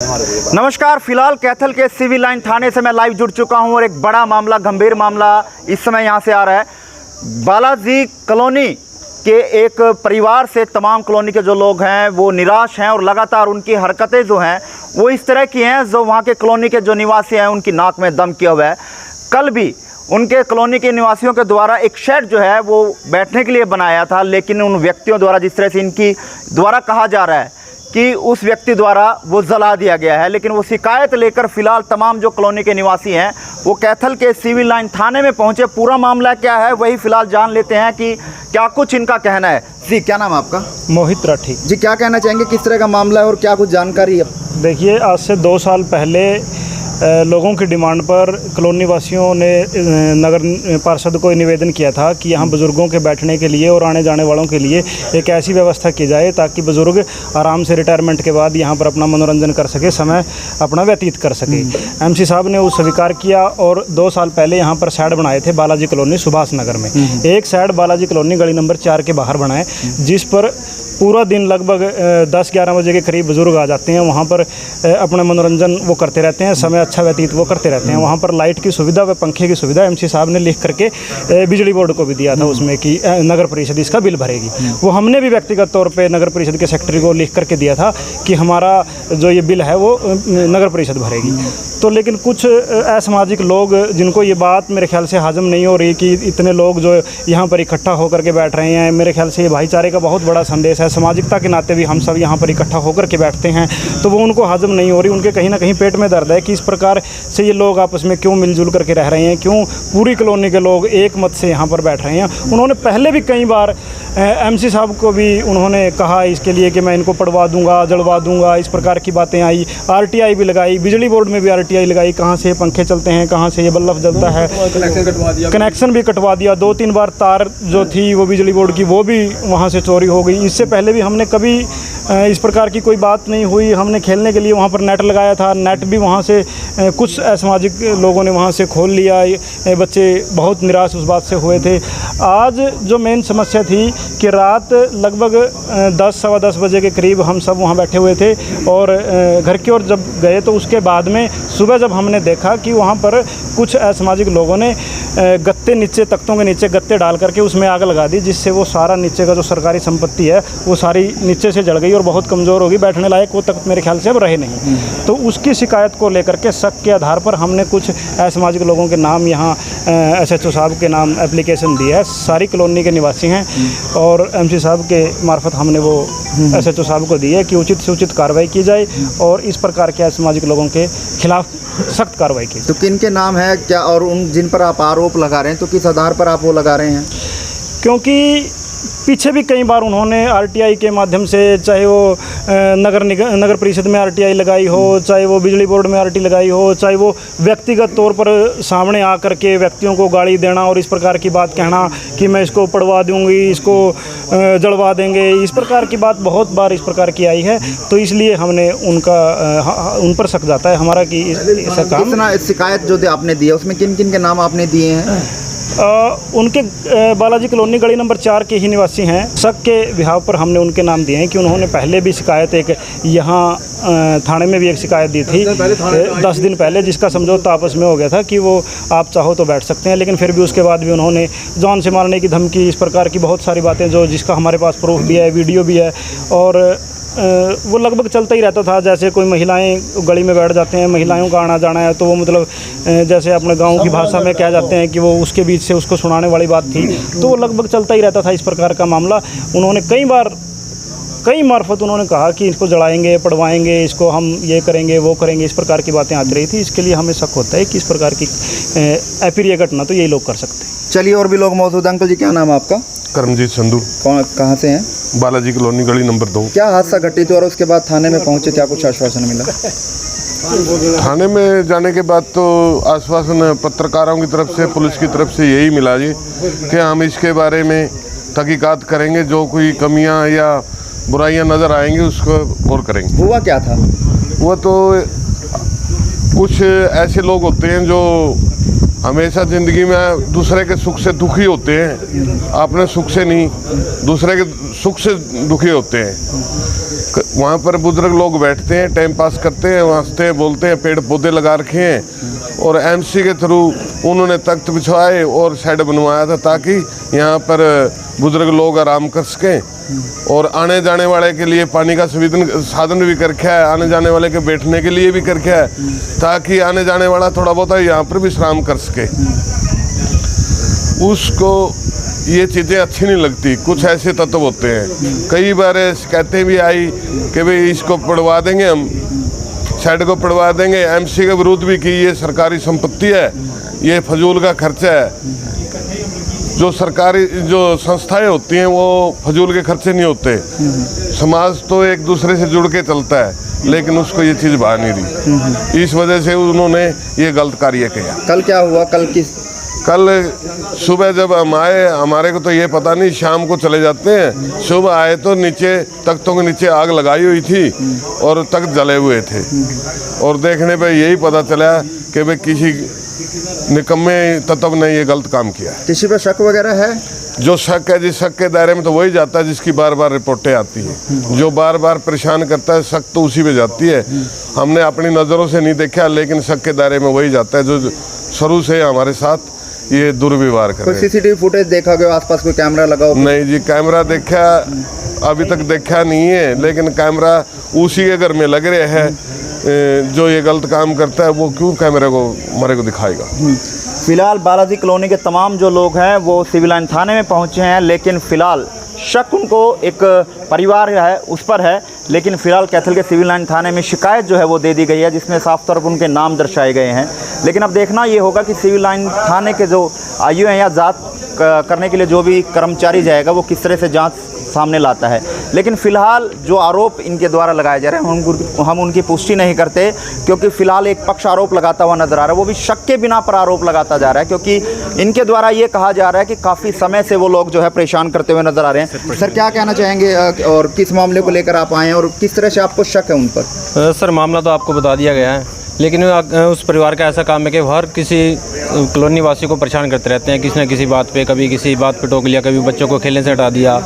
नमस्कार। फिलहाल कैथल के सिविल लाइन थाने से मैं लाइव जुड़ चुका हूं और एक बड़ा मामला, गंभीर मामला इस समय यहां से आ रहा है। बालाजी कॉलोनी के एक परिवार से तमाम कॉलोनी के जो लोग हैं वो निराश हैं और लगातार उनकी हरकतें जो हैं वो इस तरह की हैं जो वहां के कॉलोनी के जो निवासी हैं उनकी नाक में दम किया हुआ है। कल भी उनके कॉलोनी के निवासियों के द्वारा एक शेड जो है वो बैठने के लिए बनाया था, लेकिन उन व्यक्तियों द्वारा, जिस तरह से इनकी द्वारा कहा जा रहा है कि उस व्यक्ति द्वारा वो जला दिया गया है, लेकिन वो शिकायत लेकर फिलहाल तमाम जो कॉलोनी के निवासी हैं वो कैथल के सिविल लाइन थाने में पहुंचे। पूरा मामला क्या है वही फिलहाल जान लेते हैं कि क्या कुछ इनका कहना है। जी, क्या नाम है आपका? मोहित राठी जी, क्या कहना चाहेंगे, किस तरह का मामला है और क्या कुछ जानकारी है? देखिए, आज से 2 साल पहले लोगों की डिमांड पर कॉलोनी वासियों ने नगर पार्षद को निवेदन किया था कि यहाँ बुज़ुर्गों के बैठने के लिए और आने जाने वालों के लिए एक ऐसी व्यवस्था की जाए ताकि बुज़ुर्ग आराम से रिटायरमेंट के बाद यहाँ पर अपना मनोरंजन कर सके, समय अपना व्यतीत कर सके। एमसी साहब ने उस स्वीकार किया और 2 साल पहले यहाँ पर साइड बनाए थे बालाजी कॉलोनी सुभाष नगर में। एक साइड बालाजी कॉलोनी गली नंबर 4 के बाहर बनाए, जिस पर पूरा दिन लगभग 10-11 बजे के करीब बुज़ुर्ग आ जाते हैं। वहाँ पर अपना मनोरंजन वो करते रहते हैं, समय अच्छा व्यतीत वो करते रहते हैं। वहाँ पर लाइट की सुविधा व पंखे की सुविधा एमसी साहब ने लिख करके बिजली बोर्ड को भी दिया था उसमें कि नगर परिषद इसका बिल भरेगी। वो हमने भी व्यक्तिगत तौर पे नगर परिषद के सेक्रेटरी को लिख करके दिया था कि हमारा जो ये बिल है वो नगर परिषद भरेगी। तो लेकिन कुछ असामाजिक लोग, जिनको ये बात मेरे ख्याल से हजम नहीं हो रही कि इतने लोग जो यहाँ पर इकट्ठा होकर के बैठ रहे हैं, मेरे ख्याल से ये भाईचारे का बहुत बड़ा संदेश है। सामाजिकता के नाते भी हम सब यहाँ पर इकट्ठा होकर के बैठते हैं, तो वो उनको हजम नहीं हो रही। उनके कहीं ना कहीं पेट में दर्द है कि इस प्रकार से ये लोग आपस में क्यों मिलजुल करके रह रहे हैं, क्यों पूरी कॉलोनी के लोग एक मत से यहाँ पर बैठ रहे हैं। उन्होंने पहले भी कई बार एमसी साहब को भी उन्होंने कहा इसके लिए कि मैं इनको पढ़वा दूंगा, जड़वा दूंगा, इस प्रकार की बातें आई। आरटीआई भी लगाई, बिजली बोर्ड में भी आरटीआई लगाई, कहाँ से ये पंखे चलते हैं, कहाँ से ये बल्ब जलता है, कनेक्शन भी कटवा दिया। 2-3 बार तार जो थी वो बिजली बोर्ड की वो भी वहाँ से चोरी हो गई। इससे पहले भी हमने कभी इस प्रकार की कोई बात नहीं हुई। हमने खेलने के लिए वहाँ पर नेट लगाया था, नेट भी वहाँ से कुछ असामाजिक लोगों ने वहाँ से खोल लिया। बच्चे बहुत निराश उस बात से हुए थे। आज जो मेन समस्या थी कि रात लगभग 10-10:15 बजे के करीब हम सब वहाँ बैठे हुए थे और घर की ओर जब गए तो उसके बाद में सुबह जब हमने देखा कि वहाँ पर कुछ असामाजिक लोगों ने गत्ते नीचे, तख्तों के नीचे गत्ते डाल करके उसमें आग लगा दी, जिससे वो सारा नीचे का जो सरकारी संपत्ति है वो सारी नीचे से जल गई और बहुत कमज़ोर होगी। बैठने लायक वो तख्त मेरे ख्याल से अब रहे नहीं। तो उसकी शिकायत को लेकर के, शक के आधार पर हमने कुछ असामाजिक लोगों के नाम यहाँ SHO साहब के नाम एप्लीकेशन दी है। सारी कॉलोनी के निवासी हैं और एमसी साहब के मार्फत हमने वो SHO साहब को दी है कि उचित से उचित कार्रवाई की जाए और इस प्रकार के असामाजिक लोगों के खिलाफ सख्त कार्रवाई की। तो किन के नाम है क्या, और उन जिन पर आप आरोप लगा रहे हैं तो किस आधार पर आप वो लगा रहे हैं? क्योंकि पीछे भी कई बार उन्होंने आरटीआई के माध्यम से, चाहे वो नगर परिषद में आरटीआई लगाई हो, चाहे वो बिजली बोर्ड में आरटी लगाई हो, चाहे वो व्यक्तिगत तौर पर सामने आकर के व्यक्तियों को गाली देना और इस प्रकार की बात कहना कि मैं इसको पढ़वा दूंगी, इसको जड़वा देंगे, इस प्रकार की बात बहुत बार इस प्रकार की आई है। तो इसलिए हमने उन पर शक जाता है हमारा कि ऐसा काम। कितना शिकायत जो आपने दी है उसमें किन किन के नाम आपने दिए हैं? उनके बालाजी कॉलोनी गली नंबर 4 के ही निवासी हैं। शक के बिहाव पर हमने उनके नाम दिए हैं कि उन्होंने पहले भी शिकायत एक यहाँ थाने में भी एक शिकायत दी थी 10 दिन पहले, जिसका समझौता आपस में हो गया था कि वो आप चाहो तो बैठ सकते हैं, लेकिन फिर भी उसके बाद भी उन्होंने जान से मारने की धमकी, इस प्रकार की बहुत सारी बातें जो जिसका हमारे पास प्रूफ भी है, वीडियो भी है। और वो लगभग चलता ही रहता था। जैसे कोई महिलाएं गली में बैठ जाते हैं, महिलाओं का आना जाना है, तो वो मतलब जैसे अपने गांव की भाषा में कह जाते हैं कि वो उसके बीच से उसको सुनाने वाली बात थी। तो वो लगभग चलता ही रहता था इस प्रकार का मामला। उन्होंने कई मार्फत उन्होंने कहा कि इसको जलाएंगे, पढ़वाएंगे, इसको हम ये करेंगे, वो करेंगे, इस प्रकार की बातें आती रही थी। इसके लिए हमें शक होता है कि इस प्रकार की अप्रिय घटना तो यही लोग कर सकते हैं। चलिए, और भी लोग मौजूद। अंकल जी, क्या नाम है आपका? करमजीत संधू। कहाँ से हैं? बालाजी कॉलोनी गली नंबर 2। क्या हादसा घटित और उसके बाद थाने में पहुंचे, क्या कुछ आश्वासन मिला? थाने में जाने के बाद तो आश्वासन पत्रकारों की तरफ से, पुलिस की तरफ से यही मिला जी कि हम इसके बारे में तहकीकात करेंगे, जो कोई कमियां या बुराइयां नज़र आएंगी उसको और करेंगे। हुआ क्या था? वो तो कुछ ऐसे लोग होते हैं जो हमेशा ज़िंदगी में दूसरे के सुख से दुखी होते हैं, अपने सुख से नहीं, दूसरे के सुख से दुखी होते हैं। वहाँ पर बुजुर्ग लोग बैठते हैं, टाइम पास करते हैं, हंसते हैं, बोलते हैं, पेड़ पौधे लगा रखे हैं। और एमसी के थ्रू उन्होंने तख्त बिछवाए और शेड बनवाया था ताकि यहाँ पर बुजुर्ग लोग आराम कर सकें। और आने जाने वाले के लिए पानी का साधन भी कर रखा है, आने जाने वाले के बैठने के लिए भी कर रखा है ताकि आने जाने वाला थोड़ा बहुत यहाँ पर विश्राम कर सके। उसको ये चीज़ें अच्छी नहीं लगती। कुछ ऐसे तत्व होते हैं, कई बार शिकायतें भी आई कि भाई इसको पढ़वा देंगे, हम शेड को पढ़वा देंगे। एमसी के विरुद्ध भी कि ये सरकारी संपत्ति है, ये फजूल का खर्चा है। जो सरकारी जो संस्थाएं होती हैं वो फजूल के खर्चे नहीं होते। समाज तो एक दूसरे से जुड़ के चलता है, लेकिन उसको ये चीज़ भाग नहीं रही। इस वजह से उन्होंने ये गलत कार्य किया। कल क्या हुआ? कल सुबह जब हम आए, हमारे को तो ये पता नहीं, शाम को चले जाते हैं। सुबह आए तो नीचे तख्तों के नीचे आग लगाई हुई थी और तख्त जले हुए थे। और देखने पे यही पता चला कि भाई किसी निकम्मे तत्व ने ये गलत काम किया। किसी पे शक वगैरह है? जो शक है, जिस शक के दायरे में तो वही जाता है जिसकी बार बार रिपोर्टें आती हैं। जो बार बार परेशान करता है, शक तो उसी पे जाती है। हमने अपनी नज़रों से नहीं देखा, लेकिन शक के दायरे में वही जाता है जो शुरू से हमारे साथ ये दुर्व्यवहार कर रहे हैं। सीसीटीवी फुटेज देखा गया? आसपास कोई कैमरा लगा हो? नहीं जी, कैमरा देखा अभी तक देखा नहीं है, लेकिन कैमरा उसी के घर में लग रहे हैं। जो ये गलत काम करता है वो क्यों कैमरे को हमारे को दिखाएगा। फिलहाल बालाजी कॉलोनी के तमाम जो लोग हैं वो सिविल लाइन थाने में पहुंचे हैं, लेकिन फ़िलहाल शक उनको एक परिवार है उस पर है। लेकिन फ़िलहाल कैथल के सिविल लाइन थाने में शिकायत जो है वो दे दी गई है, जिसमें साफ तौर पर उनके नाम दर्शाए गए हैं। लेकिन अब देखना ये होगा कि सिविल लाइन थाने के जो आयु हैं या जांच करने के लिए जो भी कर्मचारी जाएगा वो किस तरह से जांच सामने लाता है। लेकिन फ़िलहाल जो आरोप इनके द्वारा लगाए जा रहे हैं हम उनकी पुष्टि नहीं करते, क्योंकि फ़िलहाल एक पक्ष आरोप लगाता हुआ नज़र आ रहा है, वो भी शक के बिना पर आरोप लगाता जा रहा है। क्योंकि इनके द्वारा ये कहा जा रहा है कि काफ़ी समय से वो लोग जो है परेशान करते हुए नज़र आ रहे हैं। सर, क्या कहना चाहेंगे और किस मामले को लेकर आप आए हैं और किस तरह से आपको शक है उन पर? सर, मामला तो आपको बता दिया गया है, लेकिन उस परिवार का ऐसा काम है कि हर किसी कॉलोनी वासी को परेशान करते रहते हैं किसी न किसी बात पे। कभी किसी बात पे टोक लिया, कभी बच्चों को खेलने से हटा दिया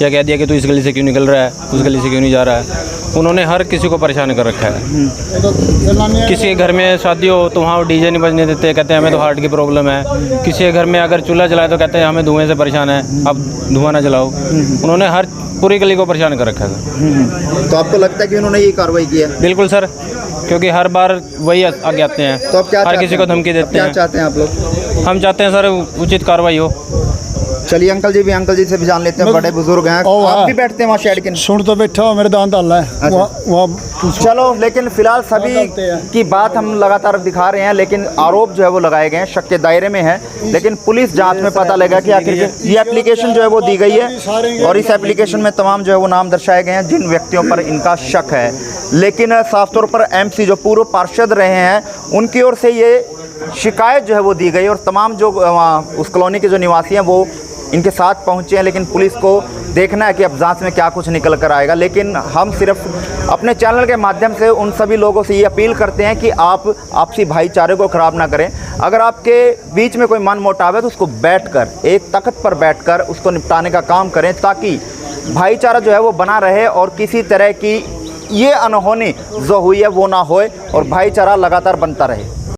या कह दिया कि तू इस गली से क्यों निकल रहा है, उस गली से क्यों नहीं जा रहा है। उन्होंने हर किसी को परेशान कर रखा है। किसी के घर में शादी हो तो वहाँ डीजे नहीं बजने देते, कहते हैं हमें तो हार्ट की प्रॉब्लम है। किसी के घर में अगर चूल्हा जलाए तो कहते हैं हमें धुएँ से परेशान है, अब धुआं ना जलाओ। उन्होंने हर पूरी गली को परेशान कर रखा है। तो आपको लगता है कि उन्होंने ये कार्रवाई की है? बिल्कुल सर, क्योंकि हर बार वही आगे आते हैं। तो आप क्या हर किसी को धमकी देते हैं। क्या चाहते हैं आप लोग? हम चाहते हैं सर उचित कार्रवाई हो। चलिए अंकल जी से भी जान लेते हैं, बड़े बुजुर्ग हैं। आप भी बैठते हैं वहाँ शेड के? सुन तो बैठा हो, मेरे दांत हल है। चलो, लेकिन फिलहाल सभी की बात हम लगातार दिखा रहे हैं, लेकिन आरोप जो है वो लगाए गए हैं, शक के दायरे में है। लेकिन पुलिस जांच में पता लगा कि आखिर ये एप्लीकेशन जो है वो दी गई है और इस एप्लीकेशन में तमाम जो है वो नाम दर्शाए गए हैं जिन व्यक्तियों पर इनका शक है। लेकिन साफ तौर पर एमसी जो पूर्व पार्षद रहे हैं उनकी ओर से ये शिकायत जो है वो दी गई और तमाम जो उस कॉलोनी के जो निवासी हैं वो इनके साथ पहुंचे हैं। लेकिन पुलिस को देखना है कि अब जांच में क्या कुछ निकल कर आएगा। लेकिन हम सिर्फ अपने चैनल के माध्यम से उन सभी लोगों से ये अपील करते हैं कि आप आपसी भाईचारे को ख़राब ना करें। अगर आपके बीच में कोई मनमुटाव है तो उसको बैठकर, एक तख्त पर बैठकर उसको निपटाने का काम करें, ताकि भाईचारा जो है वो बना रहे और किसी तरह की ये अनहोनी जो हुई है वो ना होए और भाईचारा लगातार बनता रहे।